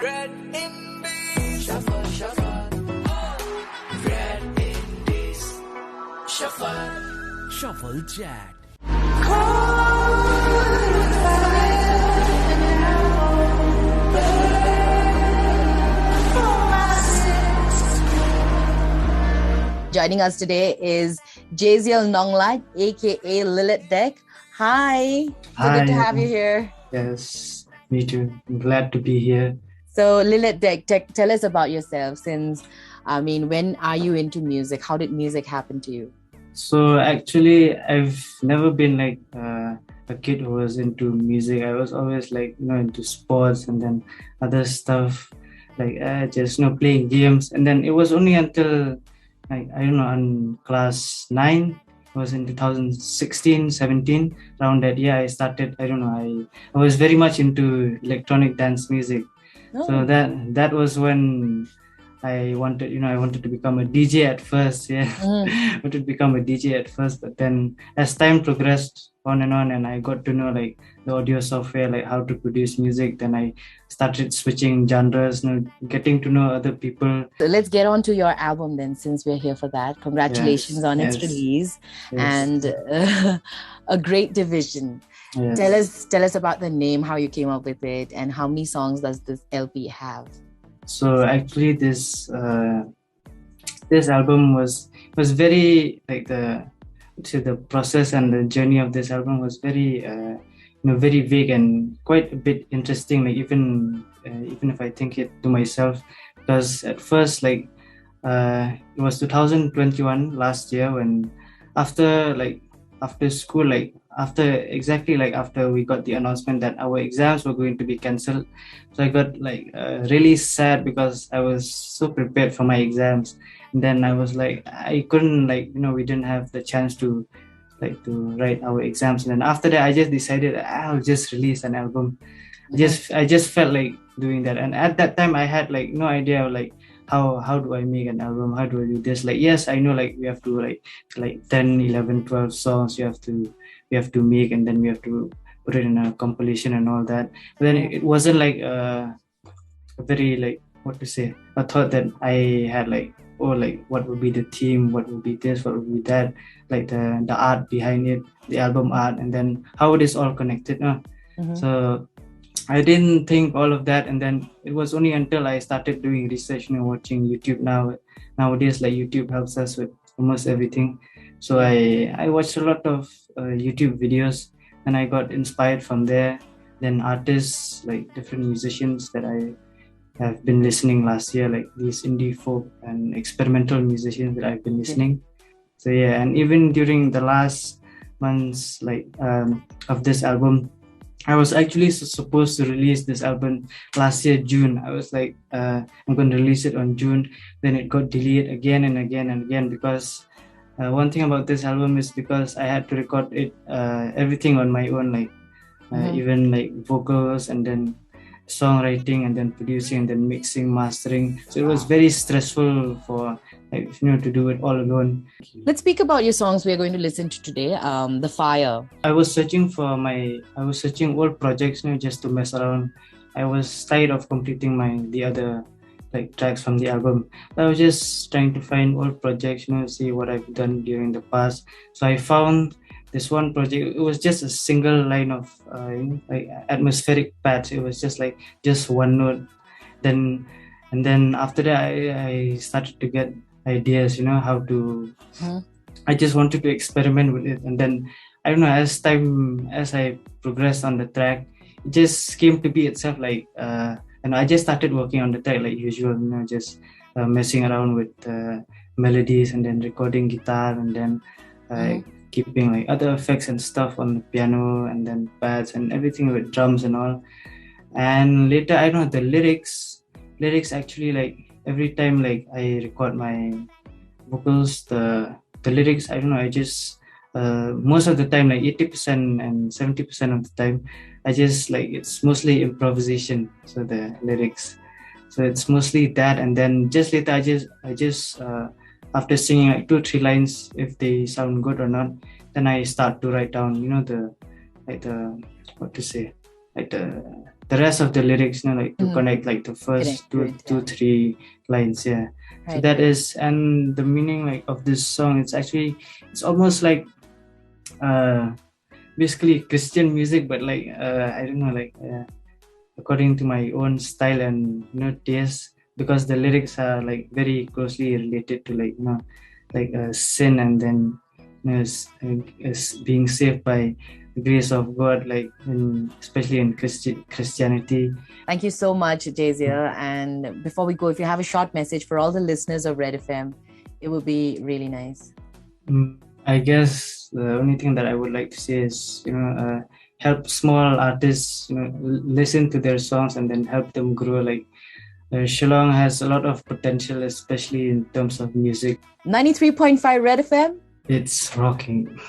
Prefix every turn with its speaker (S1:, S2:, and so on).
S1: Red Indies. Shuffle, shuffle. Red Indies. Shuffle.
S2: Shuffle Chat.
S3: Joining us today is Jaziel Nonglat, aka Lilletdeck. Hi.
S4: Hi.
S3: Good to have you here.
S4: Yes, me too. I'm glad to be here.
S3: So Lilletdeck, tell us about yourself. When are you into music? How did music happen to you?
S4: So actually, I've never been like a kid who was into music. I was always into sports and then other stuff, just playing games. And then it was only until on class 9, it was in 2016, 17, around that year I started, I was very much into electronic dance music.
S3: Oh.
S4: So that was when I wanted to become a DJ at first. Yeah. I wanted to become a DJ at first, but then as time progressed on and I got to know the audio software, how to produce music, then I started switching genres, getting to know other people.
S3: So let's get on to your album then, since we're here for that. Congratulations on its release and a great division.
S4: Yes.
S3: Tell us about the name, how you came up with it, and how many songs does this LP have?
S4: So actually, this album was very the process and the journey of this album was very very vague and quite a bit interesting. Even if I think it to myself, because at first it was 2021 last year when after school after we got the announcement that our exams were going to be cancelled, so I got really sad because I was so prepared for my exams, and then I was I couldn't we didn't have the chance to write our exams. And then after that I just decided I'll just release an album. I just felt like doing that, and at that time I had no idea of how do I make an album, how do I do this. Yes, I know we have to 10, 11, 12 songs we have to make, and then we have to put it in a compilation and all that. But then it wasn't a very a thought that I had what would be the theme, what would be this, what would be that, the art behind it, the album art, and then how it is all connected. So I didn't think all of that, and then it was only until I started doing research and watching YouTube. Nowadays YouTube helps us with almost everything. So I watched a lot of YouTube videos, and I got inspired from there. Then artists, different musicians that I have been listening last year, these indie folk and experimental musicians that I've been listening. So yeah, and even during the last months of this album, I was actually supposed to release this album last year, June. I was I'm going to release it on June. Then it got delayed again and again and again because one thing about this album is because I had to record it everything on my own, even vocals and then songwriting and then producing and then mixing, mastering. So it was very stressful for to do it all alone.
S3: Let's speak about your songs we're going to listen to today. The Fire.
S4: I was searching old projects, just to mess around. I was tired of completing the other tracks from the album. I was just trying to find old projects, see what I've done during the past. So I found this one project. It was just a single line of atmospheric pads. It was just one note. And then after that I started to get ideas, how to I just wanted to experiment with it. And then I don't know, as I progressed on the track, it just came to be itself. And I just started working on the track like usual, just messing around with melodies and then recording guitar and then keeping other effects and stuff on the piano and then pads and everything with drums and all. And later, I don't know, the lyrics actually every time I record my vocals, the lyrics, I don't know, I just most of the time 80% and 70% of the time I just it's mostly improvisation. So the lyrics, so it's mostly that, and then just later I just after singing 2-3 lines, if they sound good or not, then I start to write down the what to say, like the rest of the lyrics, like to connect like the first two, three lines. Yeah. Right. So that is, and the meaning like of this song, it's almost like basically Christian music, but like I don't know, like according to my own style and taste, because the lyrics are like very closely related to like like sin, and then is being saved by the grace of God, like especially in Christianity.
S3: Thank you so much, Jazier. And before we go, if you have a short message for all the listeners of Red FM, it would be really nice.
S4: I guess the only thing that I would like to say is, help small artists, listen to their songs and then help them grow. Like Shillong has a lot of potential, especially in terms of music.
S3: 93.5 Red FM.
S4: It's rocking.